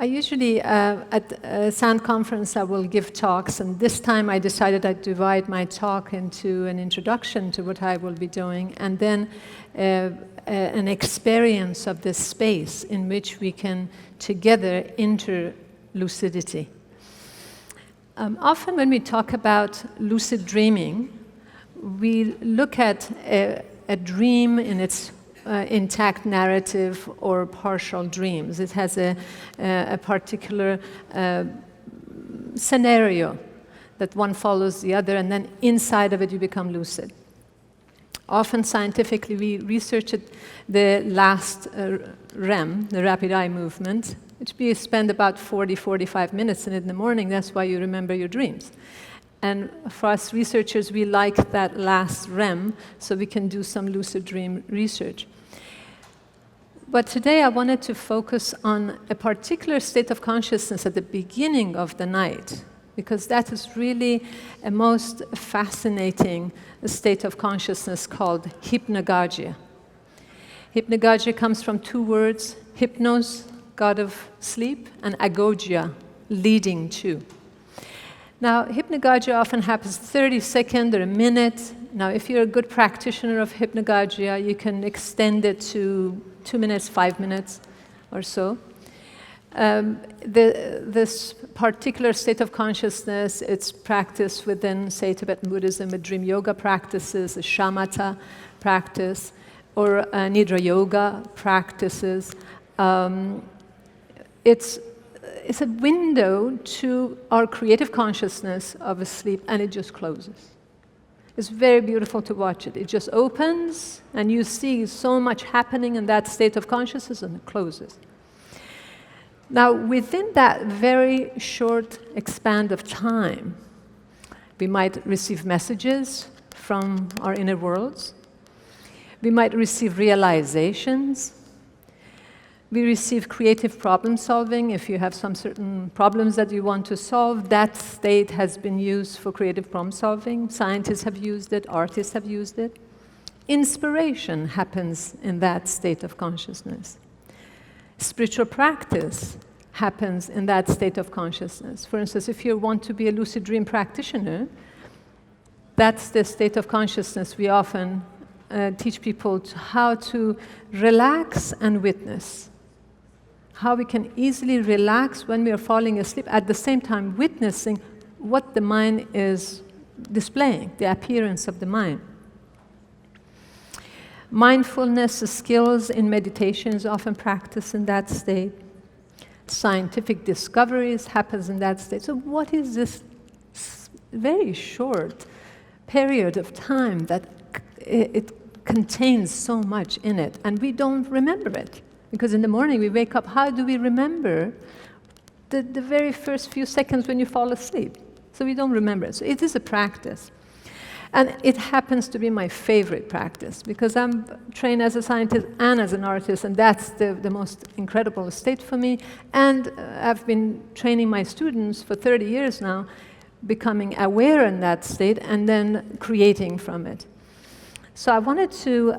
I usually, at a SAND conference, I will give talks, and this time I decided I'd divide my talk into an introduction to what I will be doing, and then an experience of this space in which we can together enter lucidity. Often when we talk about lucid dreaming, we look at a dream in its intact narrative or partial dreams. It has a particular scenario that one follows the other, and then inside of it you become lucid. Often scientifically we researched the last REM, the rapid eye movement, which we spend about 40-45 minutes in the morning. That's why you remember your dreams. And for us researchers, we like that last REM, so we can do some lucid dream research. But today I wanted to focus on a particular state of consciousness at the beginning of the night, because that is really a most fascinating state of consciousness called Hypnagogia. Hypnagogia comes from two words, hypnos, god of sleep, and agogia, leading to. Now, hypnagogia often happens 30 seconds or a minute. Now, if you're a good practitioner of hypnagogia, you can extend it to 2 minutes, 5 minutes or so. This particular state of consciousness, it's practiced within, say, Tibetan Buddhism with dream yoga practices, the shamatha practice, or nidra yoga practices. It's a window to our creative consciousness of a sleep, and it just closes. It's very beautiful to watch it. It just opens, and you see so much happening in that state of consciousness, and it closes. Now, within that very short span of time, we might receive messages from our inner worlds. We might receive realizations. We receive creative problem solving. If you have some certain problems that you want to solve, that state has been used for creative problem solving. Scientists have used it, artists have used it. Inspiration happens in that state of consciousness. Spiritual practice happens in that state of consciousness. For instance, if you want to be a lucid dream practitioner, that's the state of consciousness we often teach people how to relax and witness. How we can easily relax when we are falling asleep, at the same time witnessing what the mind is displaying, the appearance of the mind. Mindfulness skills in meditation is often practiced in that state. Scientific discoveries happens in that state. So what is this very short period of time that it contains so much in it, and we don't remember it? Because in the morning we wake up, how do we remember the very first few seconds when you fall asleep? So we don't remember it. So it is a practice. And it happens to be my favorite practice, because I'm trained as a scientist and as an artist, and that's the most incredible state for me. And I've been training my students for 30 years now, becoming aware in that state and then creating from it. So I wanted to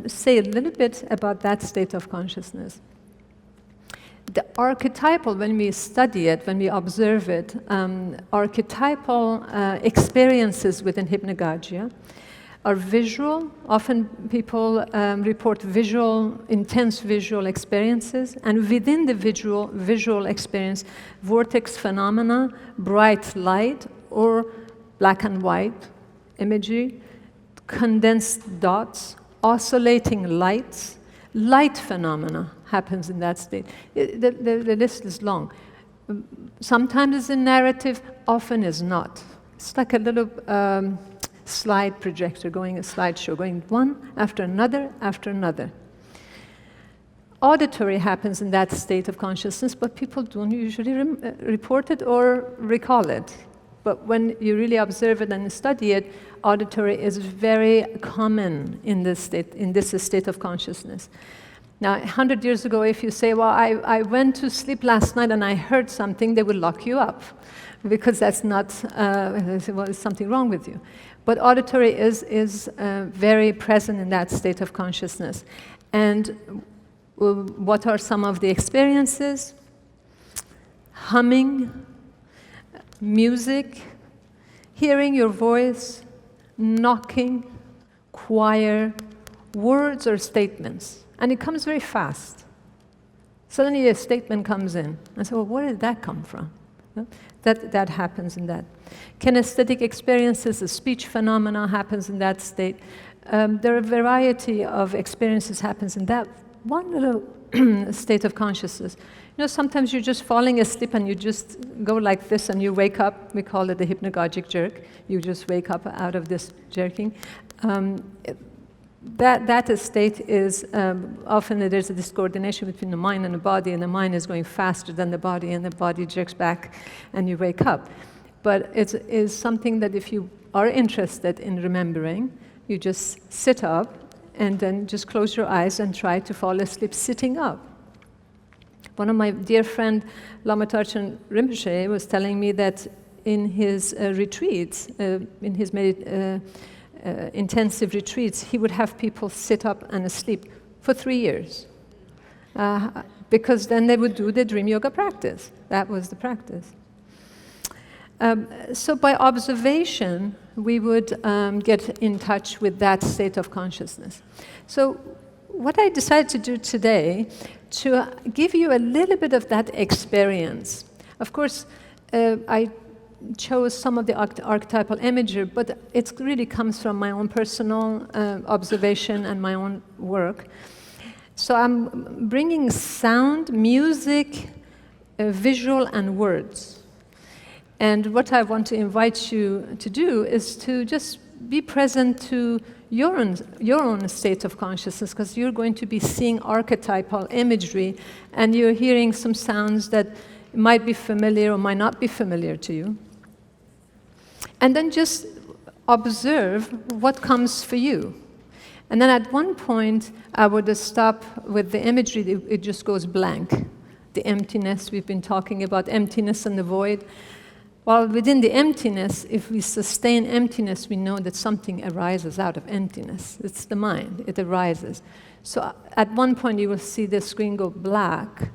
say a little bit about that state of consciousness. The archetypal, when we study it, when we observe it, archetypal experiences within hypnagogia are visual. Often people report intense visual experiences, and within the visual experience, vortex phenomena, bright light, or black and white imagery, condensed dots, oscillating lights, light phenomena happens in that state. The list is long. Sometimes it's a narrative, often is not. It's like a little slide projector, a slideshow, going one after another after another. Auditory happens in that state of consciousness, but people don't usually report it or recall it. But when you really observe it and study it, auditory is very common in this state of consciousness. Now, 100 years ago, if you say, well, I went to sleep last night and I heard something, they would lock you up, because that's not, they say, well, there's something wrong with you. But auditory is very present in that state of consciousness. And what are some of the experiences? humming, music, hearing your voice, knocking, choir, words or statements. And it comes very fast. Suddenly a statement comes in. I say, well, where did that come from? That happens in that. Kinesthetic experiences, the speech phenomena happens in that state. There are a variety of experiences happens in that one little state of consciousness. You know, sometimes you're just falling asleep and you just go like this and you wake up. We call it the hypnagogic jerk. You just wake up out of this jerking. That state is often there's a discoordination between the mind and the mind is going faster than the body jerks back and you wake up. But it is something that if you are interested in remembering, you just sit up and then just close your eyes and try to fall asleep sitting up. One of my dear friend, Lama Tarchan Rinpoche, was telling me that in his retreats, in his intensive retreats, he would have people sit up and asleep for 3 years. Because then they would do the dream yoga practice. That was the practice. So by observation, we would get in touch with that state of consciousness. So what I decided to do today, to give you a little bit of that experience. Of course, I chose some of the archetypal imagery, but it really comes from my own personal observation and my own work. So I'm bringing sound, music, visual, and words. And what I want to invite you to do is to just be present to your own state of consciousness, because you're going to be seeing archetypal imagery, and you're hearing some sounds that might be familiar or might not be familiar to you. And then just observe what comes for you. And then at one point, I would stop with the imagery, it just goes blank. The emptiness, we've been talking about emptiness and the void. While within the emptiness, if we sustain emptiness, we know that something arises out of emptiness. It's the mind, it arises. So at one point, you will see the screen go black,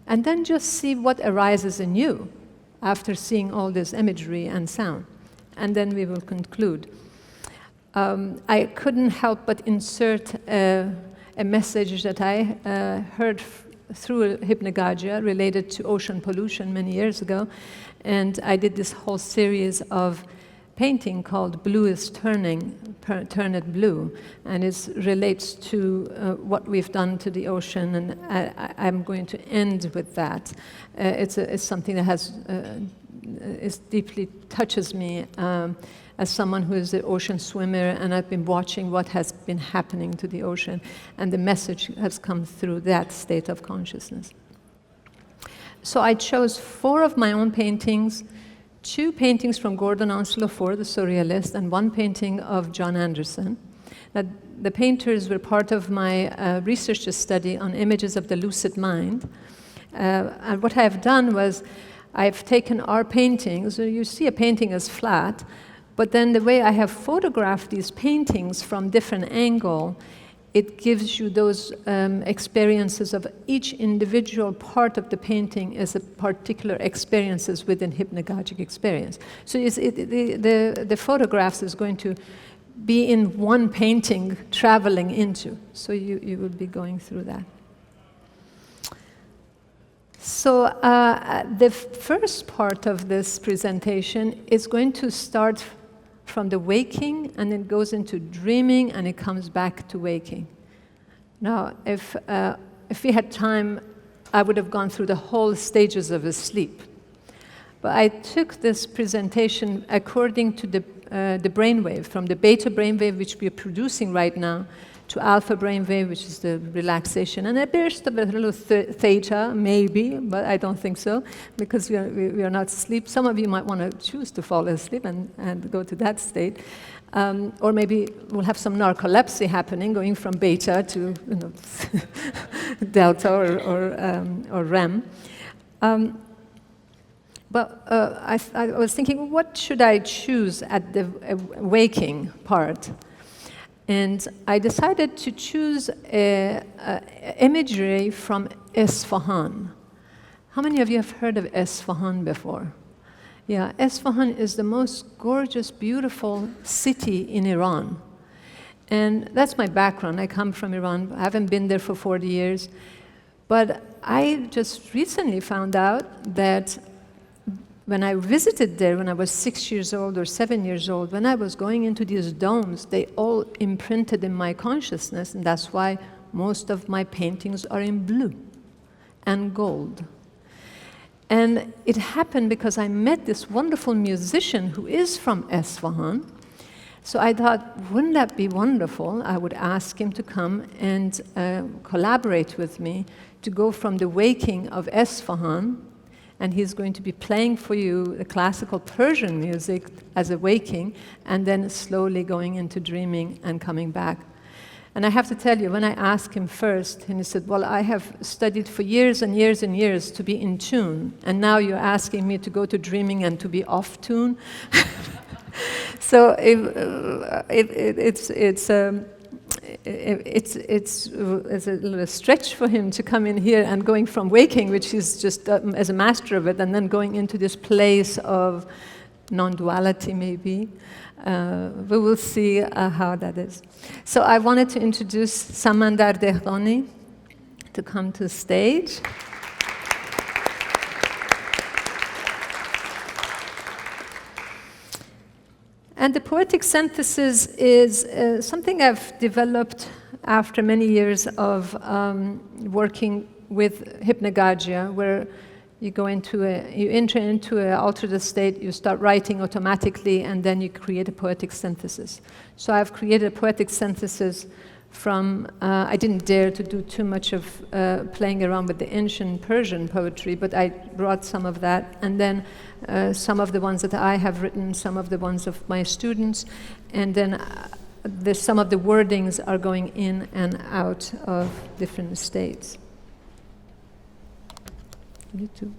and then just see what arises in you after seeing all this imagery and sound. And then we will conclude. I couldn't help but insert a message that I heard through Hypnagogia related to ocean pollution many years ago. And I did this whole series of painting called Blue is Turning, Turn It Blue. And it relates to what we've done to the ocean. And I'm going to end with that. It's something that has deeply touches me as someone who is an ocean swimmer, and I've been watching what has been happening to the ocean, and the message has come through that state of consciousness. So I chose 4 of my own paintings, 2 paintings from Gordon Onslow Ford, the surrealist, and 1 painting of John Anderson. Now, the painters were part of my research study on images of the lucid mind. And what I've done was I've taken our paintings, so you see a painting as flat, but then the way I have photographed these paintings from different angles, it gives you those experiences of each individual part of the painting as a particular experiences within hypnagogic experience. So the photographs is going to be in one painting traveling into, so you will be going through that. So the first part of this presentation is going to start from the waking, and it goes into dreaming, and it comes back to waking. Now, if we had time, I would have gone through the whole stages of a sleep. But I took this presentation according to the brainwave, from the beta brainwave, which we are producing right now, to alpha brainwave, which is the relaxation, and a burst of a little theta, maybe, but I don't think so, because we are not asleep. Some of you might want to choose to fall asleep and go to that state. Or maybe we'll have some narcolepsy happening, going from beta to delta or REM. But I was thinking, what should I choose at the waking part? And I decided to choose imagery from Isfahan. How many of you have heard of Esfahan before? Yeah, Esfahan is the most gorgeous, beautiful city in Iran. And that's my background. I come from Iran. I haven't been there for 40 years. But I just recently found out that when I visited there when I was 6 years old or 7 years old, when I was going into these domes, they all imprinted in my consciousness, and that's why most of my paintings are in blue and gold. And it happened because I met this wonderful musician who is from Esfahan. So I thought, wouldn't that be wonderful? I would ask him to come and collaborate with me to go from the waking of Esfahan, and he's going to be playing for you the classical Persian music as a waking, and then slowly going into dreaming and coming back. And I have to tell you, when I asked him first, and he said, well, I have studied for years and years and years to be in tune, and now you're asking me to go to dreaming and to be off tune? So it's a little stretch for him to come in here and going from waking, which he's just as a master of it, and then going into this place of non-duality maybe. We will see how that is. So I wanted to introduce Samandar Dehdani to come to the stage. And the poetic synthesis is something I've developed after many years of working with Hypnagogia, where you enter into an altered state, you start writing automatically, and then you create a poetic synthesis. So I've created a poetic synthesis from, I didn't dare to do too much of playing around with the ancient Persian poetry, but I brought some of that, and then some of the ones that I have written, some of the ones of my students, and then some of the wordings are going in and out of different states. YouTube.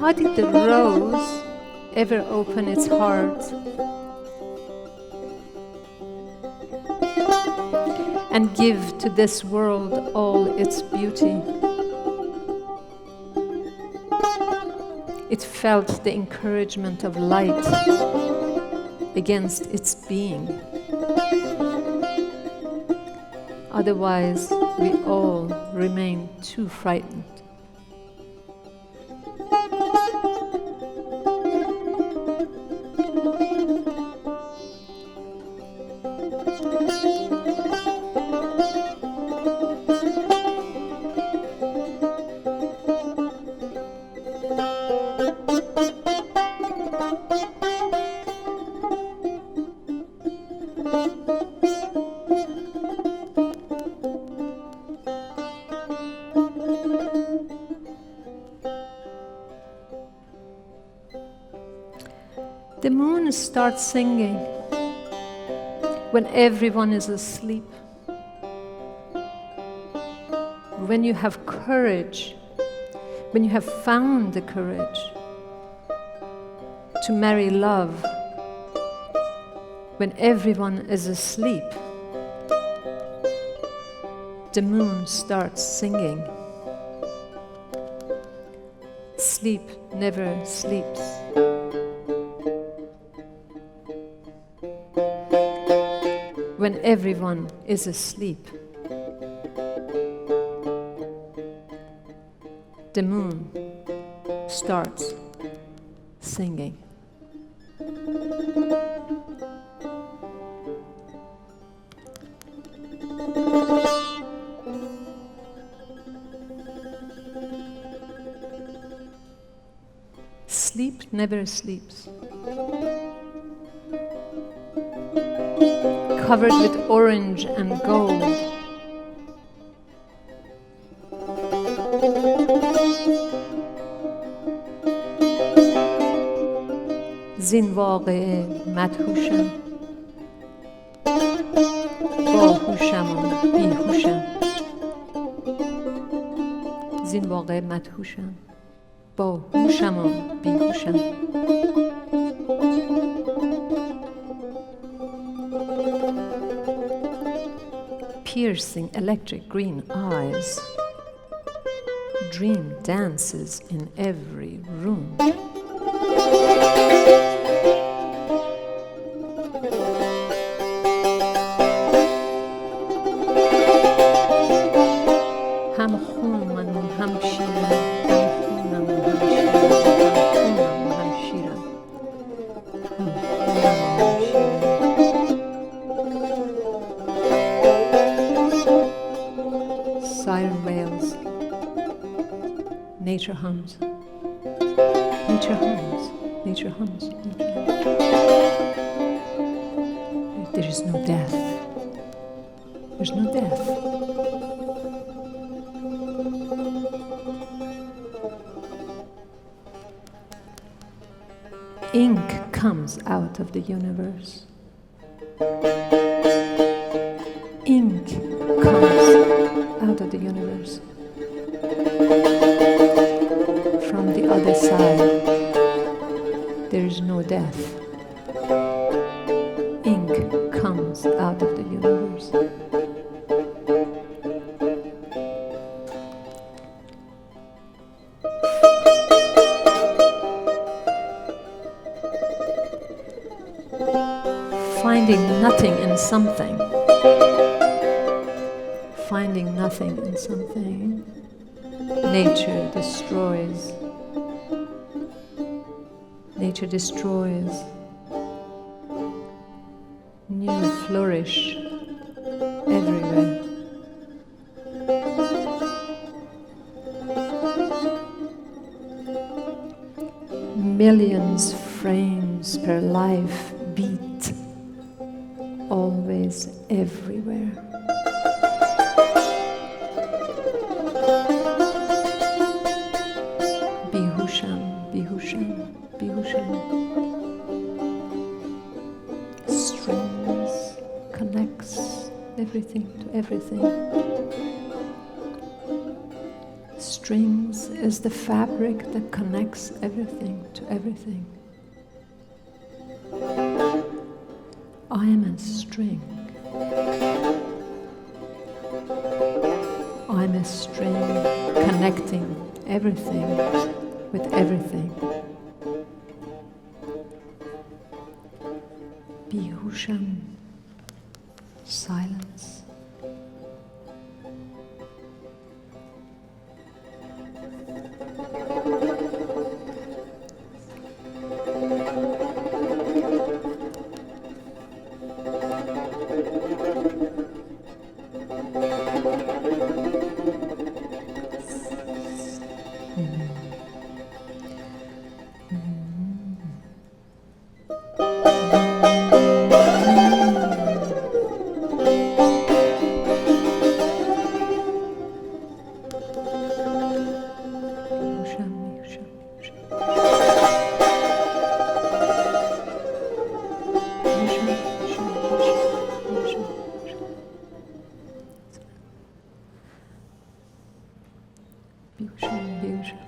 How did the rose ever open its heart and give to this world all its beauty? It felt the encouragement of light against its being. Otherwise, we all remain too frightened. The moon starts singing when everyone is asleep. When you have courage, when you have found the courage to marry love, when everyone is asleep, the moon starts singing. Sleep never sleeps. When everyone is asleep, the moon starts singing. Sleep never sleeps. Covered with orange and gold. زین واقعه مدهوشم، باهوشم و بیهوشم. زین واقعه مدهوشم، باهوشم و بیهوشم. Piercing electric green eyes, dream dances in every room. هم خونم و هم شیرم، هم خونم و هم شیرم، هم خونم و هم شیرم، هم خونم و هم شیرم. Siren wails. Nature hums. Nature hums. Nature hums. Nature hums. There is no death. There's no death. Ink comes out of the universe. Ink comes out of the universe. From the other side, there is no death. Ink comes out of the universe. Finding nothing in something. Finding nothing in something. Nature destroys. Nature destroys. New flourish everywhere. Millions frames per life beat, always everywhere. Bihusham, bihusham, bihusham. Strings connects everything to everything. Strings is the fabric that connects everything to everything. I am a string. I'm a string connecting everything with everything. Bihusham, silence. Beautiful, beautiful.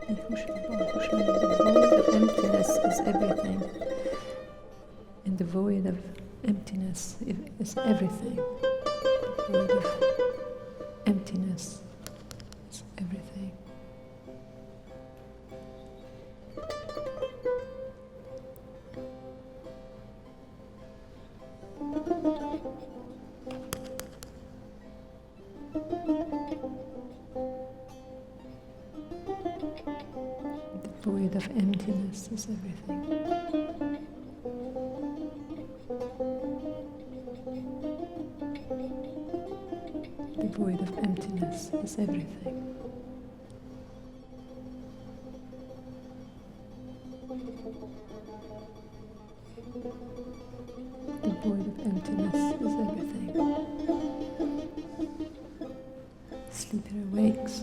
The void of emptiness is everything. And the void of emptiness is everything. The void of emptiness is everything. The void of emptiness is everything. The void of emptiness is everything. The void of emptiness is everything. Sleeper awakes.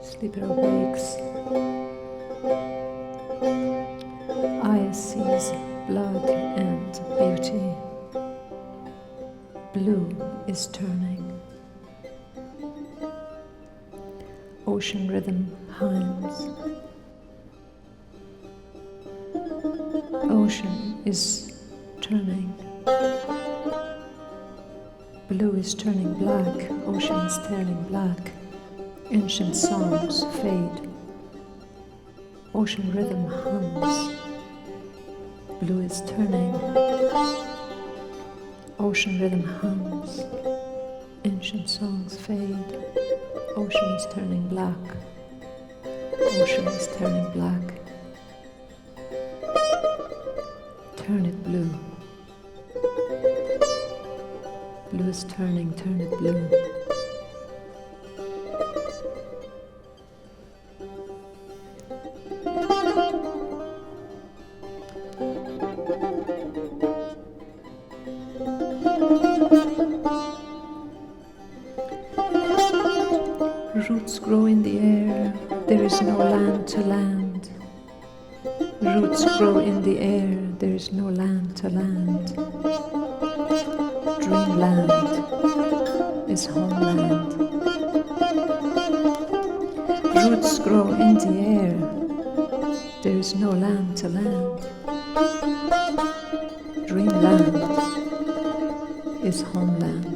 Sleeper awakes. Eye sees blood and beauty. Blue is turning. ocean rhythm hums. Ocean is turning. Blue is turning black, ocean is turning black. Ancient songs fade. Ocean rhythm hums. Blue is turning. Ocean rhythm hums. Ancient songs fade. Ocean is turning black. Ocean is turning black. Turn it blue. Blue is turning, turn it blue. Roots grow in the air, there is no land to land. Roots grow in the air, there is no land to land. Dreamland is homeland. Roots grow in the air, there is no land to land. Dreamland is homeland.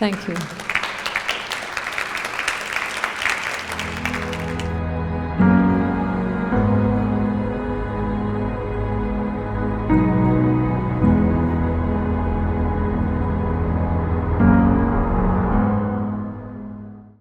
Thank you.